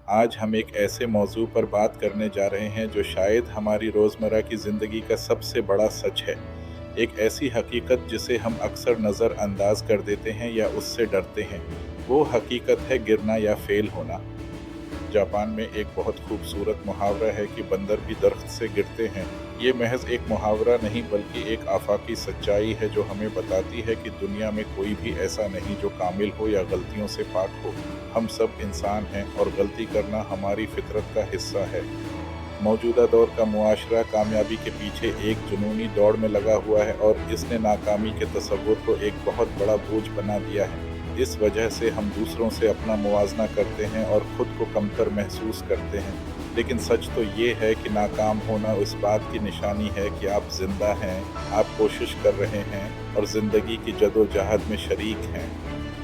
آج ہم ایک ایسے موضوع پر بات کرنے جا رہے ہیں جو شاید ہماری روزمرہ کی زندگی کا سب سے بڑا سچ ہے۔ ایک ایسی حقیقت جسے ہم اکثر نظر انداز کر دیتے ہیں یا اس سے ڈرتے ہیں۔ وہ حقیقت ہے گرنا یا فیل ہونا۔ جاپان میں ایک بہت خوبصورت محاورہ ہے کہ بندر بھی درخت سے گرتے ہیں۔ یہ محض ایک محاورہ نہیں بلکہ ایک آفاقی سچائی ہے جو ہمیں بتاتی ہے کہ دنیا میں کوئی بھی ایسا نہیں جو کامل ہو یا غلطیوں سے پاک ہو۔ ہم سب انسان ہیں اور غلطی کرنا ہماری فطرت کا حصہ ہے۔ موجودہ دور کا معاشرہ کامیابی کے پیچھے ایک جنونی دوڑ میں لگا ہوا ہے اور اس نے ناکامی کے تصور کو ایک بہت بڑا بوجھ بنا دیا ہے۔ اس وجہ سے ہم دوسروں سے اپنا موازنہ کرتے ہیں اور خود کو کمتر محسوس کرتے ہیں۔ لیکن سچ تو یہ ہے کہ ناکام ہونا اس بات کی نشانی ہے کہ آپ زندہ ہیں، آپ کوشش کر رہے ہیں اور زندگی کی جدوجہد میں شریک ہیں۔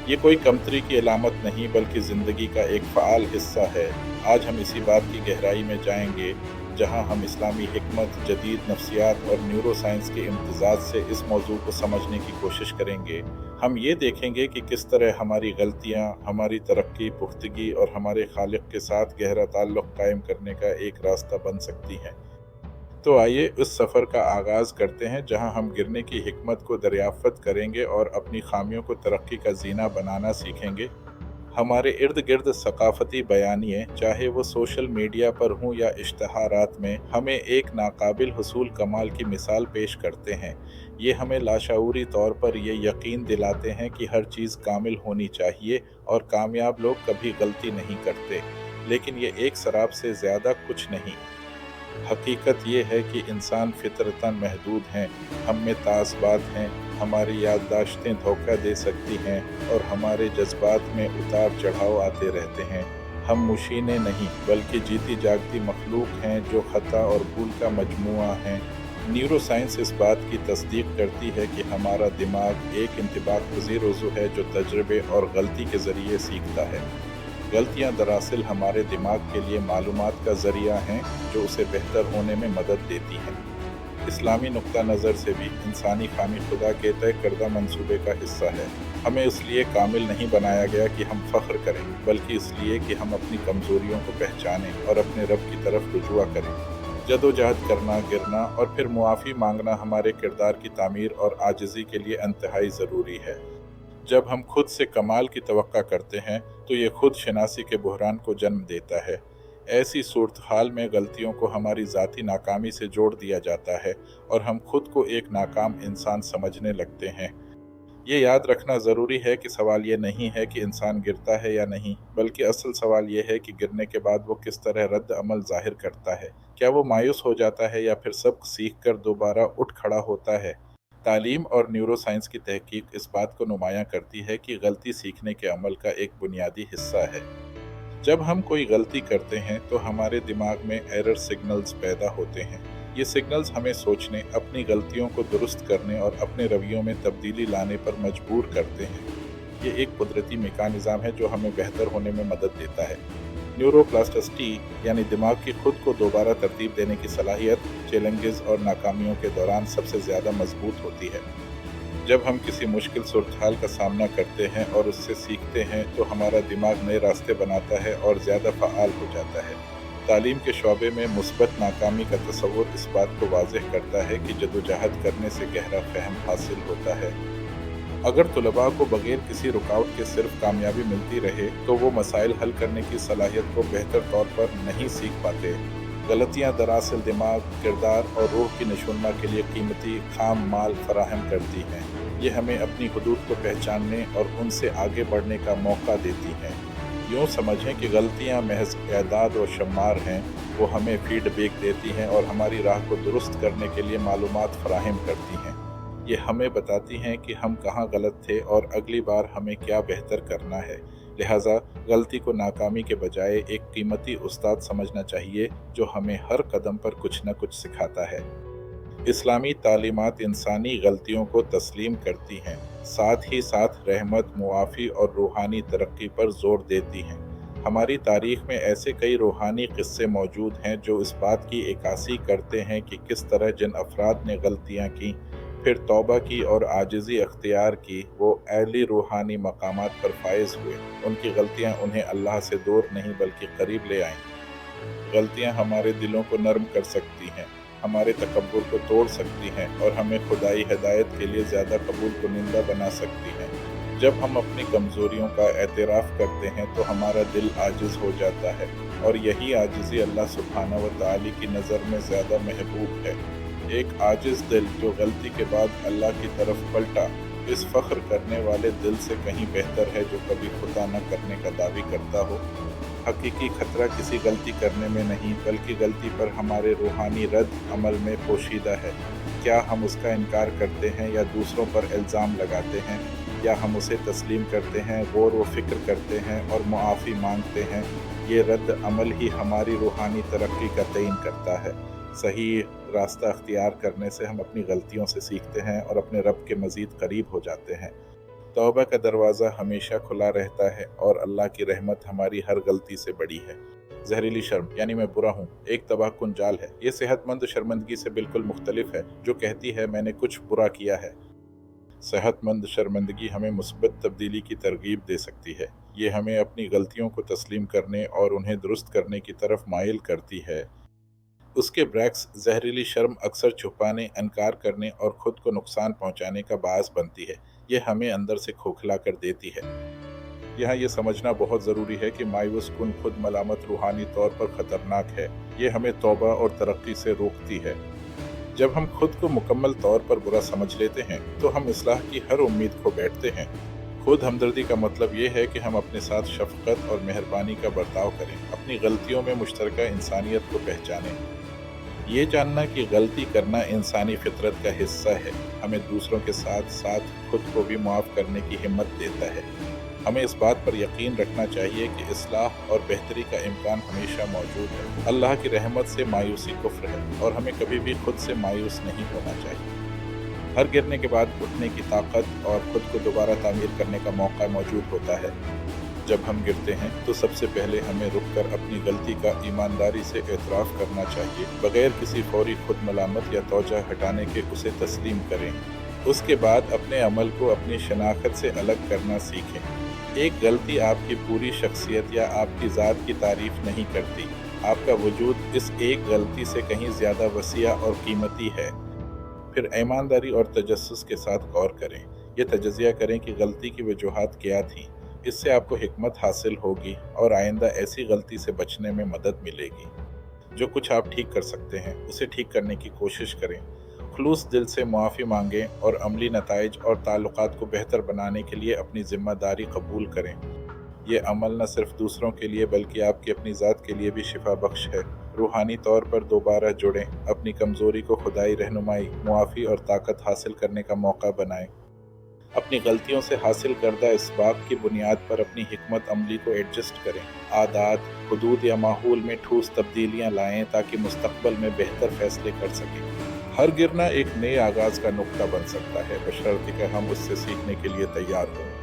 یہ کوئی کمتری کی علامت نہیں بلکہ زندگی کا ایک فعال حصہ ہے۔ آج ہم اسی بات کی گہرائی میں جائیں گے جہاں ہم اسلامی حکمت، جدید نفسیات اور نیورو سائنس کے امتزاج سے اس موضوع کو سمجھنے کی کوشش کریں گے۔ ہم یہ دیکھیں گے کہ کس طرح ہماری غلطیاں ہماری ترقی، پختگی اور ہمارے خالق کے ساتھ گہرا تعلق قائم کرنے کا ایک راستہ بن سکتی ہیں۔ تو آئیے اس سفر کا آغاز کرتے ہیں جہاں ہم گرنے کی حکمت کو دریافت کریں گے اور اپنی خامیوں کو ترقی کا زینہ بنانا سیکھیں گے۔ ہمارے ارد گرد ثقافتی بیانیے، چاہے وہ سوشل میڈیا پر ہوں یا اشتہارات میں، ہمیں ایک ناقابل حصول کمال کی مثال پیش کرتے ہیں۔ یہ ہمیں لاشعوری طور پر یہ یقین دلاتے ہیں کہ ہر چیز کامل ہونی چاہیے اور کامیاب لوگ کبھی غلطی نہیں کرتے۔ لیکن یہ ایک سراب سے زیادہ کچھ نہیں۔ حقیقت یہ ہے کہ انسان فطرتاً محدود ہیں، ہم میں تعصبات ہیں، ہماری یادداشتیں دھوکہ دے سکتی ہیں اور ہمارے جذبات میں اتار چڑھاؤ آتے رہتے ہیں۔ ہم مشینیں نہیں بلکہ جیتی جاگتی مخلوق ہیں جو خطا اور بھول کا مجموعہ ہیں۔ نیورو سائنس اس بات کی تصدیق کرتی ہے کہ ہمارا دماغ ایک انطباق پذیر عضو ہے جو تجربے اور غلطی کے ذریعے سیکھتا ہے۔ غلطیاں دراصل ہمارے دماغ کے لیے معلومات کا ذریعہ ہیں جو اسے بہتر ہونے میں مدد دیتی ہیں۔ اسلامی نقطہ نظر سے بھی انسانی خامی خدا کے طے کردہ منصوبے کا حصہ ہے۔ ہمیں اس لیے کامل نہیں بنایا گیا کہ ہم فخر کریں بلکہ اس لیے کہ ہم اپنی کمزوریوں کو پہچانیں اور اپنے رب کی طرف رجوع کریں۔ جدوجہد کرنا، گرنا اور پھر معافی مانگنا ہمارے کردار کی تعمیر اور عاجزی کے لیے انتہائی ضروری ہے۔ جب ہم خود سے کمال کی توقع کرتے ہیں تو یہ خود شناسی کے بحران کو جنم دیتا ہے۔ ایسی صورتحال میں غلطیوں کو ہماری ذاتی ناکامی سے جوڑ دیا جاتا ہے اور ہم خود کو ایک ناکام انسان سمجھنے لگتے ہیں۔ یہ یاد رکھنا ضروری ہے کہ سوال یہ نہیں ہے کہ انسان گرتا ہے یا نہیں، بلکہ اصل سوال یہ ہے کہ گرنے کے بعد وہ کس طرح رد عمل ظاہر کرتا ہے۔ کیا وہ مایوس ہو جاتا ہے یا پھر سبق سیکھ کر دوبارہ اٹھ کھڑا ہوتا ہے؟ تعلیم اور نیورو سائنس کی تحقیق اس بات کو نمایاں کرتی ہے کہ غلطی سیکھنے کے عمل کا ایک بنیادی حصہ ہے۔ جب ہم کوئی غلطی کرتے ہیں تو ہمارے دماغ میں ایرر سگنلز پیدا ہوتے ہیں۔ یہ سگنلز ہمیں سوچنے، اپنی غلطیوں کو درست کرنے اور اپنے رویوں میں تبدیلی لانے پر مجبور کرتے ہیں۔ یہ ایک قدرتی میکانزم ہے جو ہمیں بہتر ہونے میں مدد دیتا ہے۔ نیورو پلاسٹسٹی یعنی دماغ کی خود کو دوبارہ ترتیب دینے کی صلاحیت چیلنجز اور ناکامیوں کے دوران سب سے زیادہ مضبوط ہوتی ہے۔ جب ہم کسی مشکل صورتحال کا سامنا کرتے ہیں اور اس سے سیکھتے ہیں تو ہمارا دماغ نئے راستے بناتا ہے اور زیادہ فعال ہو جاتا ہے۔ تعلیم کے شعبے میں مثبت ناکامی کا تصور اس بات کو واضح کرتا ہے کہ جدوجہد کرنے سے گہرا فہم حاصل ہوتا ہے۔ اگر طلباء کو بغیر کسی رکاوٹ کے صرف کامیابی ملتی رہے تو وہ مسائل حل کرنے کی صلاحیت کو بہتر طور پر نہیں سیکھ پاتے۔ غلطیاں دراصل دماغ، کردار اور روح کی نشوونما کے لیے قیمتی خام مال فراہم کرتی ہیں۔ یہ ہمیں اپنی حدود کو پہچاننے اور ان سے آگے بڑھنے کا موقع دیتی ہیں۔ یوں سمجھیں کہ غلطیاں محض اعداد و شمار ہیں۔ وہ ہمیں فیڈ بیک دیتی ہیں اور ہماری راہ کو درست کرنے کے لیے معلومات فراہم کرتی ہیں۔ یہ ہمیں بتاتی ہیں کہ ہم کہاں غلط تھے اور اگلی بار ہمیں کیا بہتر کرنا ہے۔ لہٰذا غلطی کو ناکامی کے بجائے ایک قیمتی استاد سمجھنا چاہیے جو ہمیں ہر قدم پر کچھ نہ کچھ سکھاتا ہے۔ اسلامی تعلیمات انسانی غلطیوں کو تسلیم کرتی ہیں، ساتھ ہی ساتھ رحمت، معافی اور روحانی ترقی پر زور دیتی ہیں۔ ہماری تاریخ میں ایسے کئی روحانی قصے موجود ہیں جو اس بات کی عکاسی کرتے ہیں کہ کس طرح جن افراد نے غلطیاں کیں، फिर तौबा की और आजिज़ी अख्तियार की, वो ऐली रूहानी मकामात पर फाइज़ हुए। उनकी गलतियाँ उन्हें अल्लाह से दूर नहीं बल्कि करीब ले आईं। गलतियाँ हमारे दिलों को नर्म कर सकती हैं, हमारे तकब्बुर को तोड़ सकती हैं और हमें खुदाई हिदायत के लिए ज़्यादा कबूल कुनिंदा बना सकती हैं। जब हम अपनी कमज़ोरियों का एतराफ़ करते हैं तो हमारा दिल आजिज़ हो जाता है, और यही आजिज़ी अल्लाह सुब्हानहू व तआला की नज़र में ज़्यादा महबूब है। एक आजिज़ दिल जो गलती के बाद अल्लाह की तरफ पलटा, इस फ़ख्र करने वाले दिल से कहीं बेहतर है जो कभी खुदा न करने का दावी करता हो। हकीकी खतरा किसी गलती करने में नहीं, बल्कि गलती पर हमारे रूहानी रद्द अमल में पोशीदा है। क्या हम उसका इनकार करते हैं या दूसरों पर इल्ज़ाम लगाते हैं, या हम उसे तस्लीम करते हैं, गौर व फिक्र करते हैं और मुआफ़ी मांगते हैं। ये रद्द अमल ही हमारी रूहानी तरक्की का तयन करता है। सही रास्ता अख्तियार करने से हम अपनी गलतियों से सीखते हैं और अपने रब के मज़ीद करीब हो जाते हैं। तौबा का दरवाज़ा हमेशा खुला रहता है और अल्लाह की रहमत हमारी हर गलती से बड़ी है। जहरीली शर्म यानी मैं बुरा हूँ एक तबाहकुन जाल है। ये सेहतमंद शर्मिंदगी से बिल्कुल मुख्तलिफ है जो कहती है मैंने कुछ बुरा किया है। सेहतमंद शर्मिंदगी हमें मुस्बत तब्दीली की तरगीब दे सकती है। ये हमें अपनी गलतियों को तस्लीम करने और उन्हें दुरुस्त करने की तरफ माइल करती है। उसके ब्रैक्स जहरीली शर्म अक्सर छुपाने, इनकार करने और ख़ुद को नुकसान पहुँचाने का बायस बनती है। ये हमें अंदर से खोखला कर देती है। यहाँ ये समझना बहुत ज़रूरी है कि मायूस कुन खुद मलामत रूहानी तौर पर ख़तरनाक है। ये हमें तौबा और तरक्की से रोकती है। जब हम खुद को मुकम्मल तौर पर बुरा समझ लेते हैं तो हम इस्लाह की हर उम्मीद खो बैठते हैं। खुद हमदर्दी का मतलब ये है कि हम अपने साथ शफ़क़त और मेहरबानी का बर्ताव करें, अपनी गलतियों में मुश्तरका इंसानियत को पहचानें। ये जानना कि गलती करना इंसानी फितरत का हिस्सा है, हमें दूसरों के साथ साथ खुद को भी माफ़ करने की हिम्मत देता है। हमें इस बात पर यकीन रखना चाहिए कि इस्लाह और बेहतरी का इम्कान हमेशा मौजूद है। अल्लाह की रहमत से मायूसी कुफ्र है और हमें कभी भी खुद से मायूस नहीं होना चाहिए। हर गिरने के बाद उठने की ताकत और खुद को दोबारा तामीर करने का मौका मौजूद होता है। जब हम गिरते हैं तो सबसे पहले हमें रुककर अपनी गलती का ईमानदारी से एतराफ़ करना चाहिए, बगैर किसी फौरी खुद मलामत या तौजा हटाने के उसे तस्लीम करें। उसके बाद अपने अमल को अपनी शनाख्त से अलग करना सीखें। एक गलती आपकी पूरी शख्सियत या आपकी ज़ात की तारीफ़ नहीं करती। आपका वजूद इस एक गलती से कहीं ज़्यादा वसीआ और कीमती है। फिर ईमानदारी और तजस्सुस के साथ गौर करें। ये तजज़िया करें कि गलती की वजूहात क्या थीं। इससे आपको हिकमत हासिल होगी और आइंदा ऐसी गलती से बचने में मदद मिलेगी। जो कुछ आप ठीक कर सकते हैं उसे ठीक करने की कोशिश करें। खुलूस दिल से मुआफ़ी मांगें और अमली नताइज और ताल्लुकात को बेहतर बनाने के लिए अपनी ज़िम्मेदारी कबूल करें। ये अमल न सिर्फ दूसरों के लिए बल्कि आपकी अपनी ज़ात के लिए भी शिफा बख्श है। रूहानी तौर पर दोबारा जुड़ें, अपनी कमज़ोरी को खुदाई रहनुमाई, मुआफ़ी और ताकत हासिल करने का मौका बनाएं। अपनी गलतियों से हासिल करदा इसबाब की बुनियाद पर अपनी हिकमत अमली को एडजस्ट करें। आदात, हुदूद या माहौल में ठोस तब्दीलियाँ लाएं ताकि मुस्तक़बल में बेहतर फ़ैसले कर सकें। हर गिरना एक नए आगाज़ का नुक्ता बन सकता है, बशर्ते कि हम उससे सीखने के लिए तैयार हों।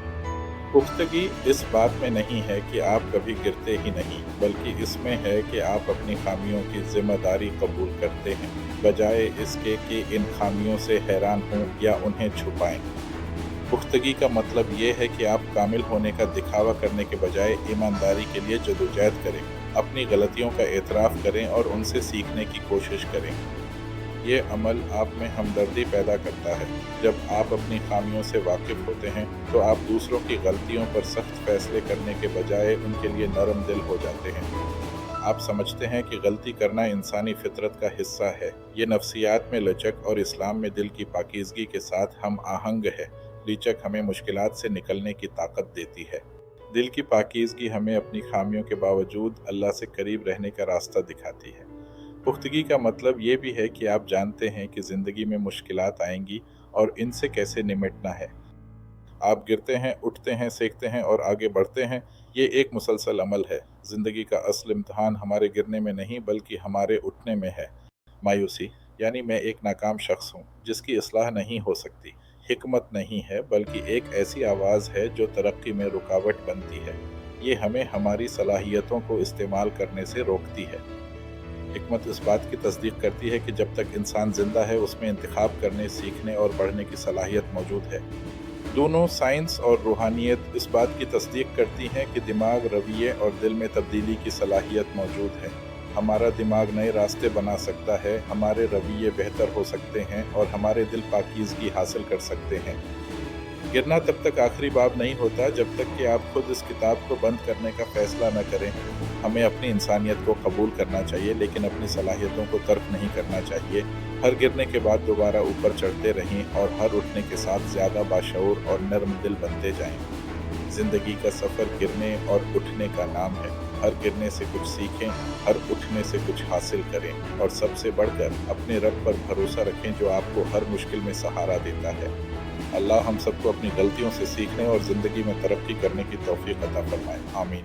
पुख्तगी इस बात में नहीं है कि आप कभी गिरते ही नहीं, बल्कि इसमें है कि आप अपनी खामियों की ज़िम्मेदारी कबूल करते हैं, बजाय इसके कि इन खामियों से हैरान हों या उन्हें छुपाएं। पुख्तगी का मतलब ये है कि आप कामिल होने का दिखावा करने के बजाय ईमानदारी के लिए जदोजहद करें, अपनी गलतियों का एतराफ़ करें और उनसे सीखने की कोशिश करें। ये अमल आप में हमदर्दी पैदा करता है। जब आप अपनी खामियों से वाकिफ़ होते हैं तो आप दूसरों की गलतियों पर सख्त फ़ैसले करने के बजाय उनके लिए नरम दिल हो जाते हैं। आप समझते हैं कि गलती करना इंसानी फितरत का हिस्सा है। ये नफ्सियात में लचक और इस्लाम में दिल की पाकीज़गी के साथ हम आहंग है। लचक हमें मुश्किलात से निकलने की ताकत देती है। दिल की पाकीज़गी हमें अपनी खामियों के बावजूद अल्लाह से करीब रहने का रास्ता दिखाती है। पुख्तगी का मतलब ये भी है कि आप जानते हैं कि ज़िंदगी में मुश्किलात आएंगी और इनसे कैसे निमटना है। आप गिरते हैं, उठते हैं, सीखते हैं और आगे बढ़ते हैं। ये एक मुसलसल अमल है। ज़िंदगी का असल इम्तहान हमारे गिरने में नहीं बल्कि हमारे उठने में है। मायूसी यानी मैं एक नाकाम शख्स हूँ जिसकी इस्लाह नहीं हो सकती, हिकमत नहीं है बल्कि एक ऐसी आवाज़ है जो तरक्की में रुकावट बनती है। ये हमें हमारी सलाहियतों को इस्तेमाल करने से रोकती है। हिकमत इस बात की तस्दीक करती है कि जब तक इंसान ज़िंदा है उसमें इंतखाब करने, सीखने और बढ़ने की सलाहियत मौजूद है। दोनों साइंस और रूहानियत इस बात की तस्दीक करती हैं कि दिमाग, रवैये और दिल में तब्दीली की सलाहियत मौजूद है। हमारा दिमाग नए रास्ते बना सकता है, हमारे रवैये बेहतर हो सकते हैं और हमारे दिल पाकीज़गी हासिल कर सकते हैं। गिरना तब तक आखिरी बाब नहीं होता जब तक कि आप खुद इस किताब को बंद करने का फैसला न करें। हमें अपनी इंसानियत को कबूल करना चाहिए, लेकिन अपनी सलाहियतों को तर्क नहीं करना चाहिए। हर गिरने के बाद दोबारा ऊपर चढ़ते रहें और हर उठने के साथ ज़्यादा बाशऊर और नर्म दिल बनते जाएं। ज़िंदगी का सफ़र गिरने और उठने का नाम है। हर गिरने से कुछ सीखें, हर उठने से कुछ हासिल करें और सबसे बढ़कर अपने रब पर भरोसा रखें जो आपको हर मुश्किल में सहारा देता है। अल्लाह हम सबको अपनी गलतियों से सीखने और ज़िंदगी में तरक्की करने की तौफीक अता फरमाए। आमीन।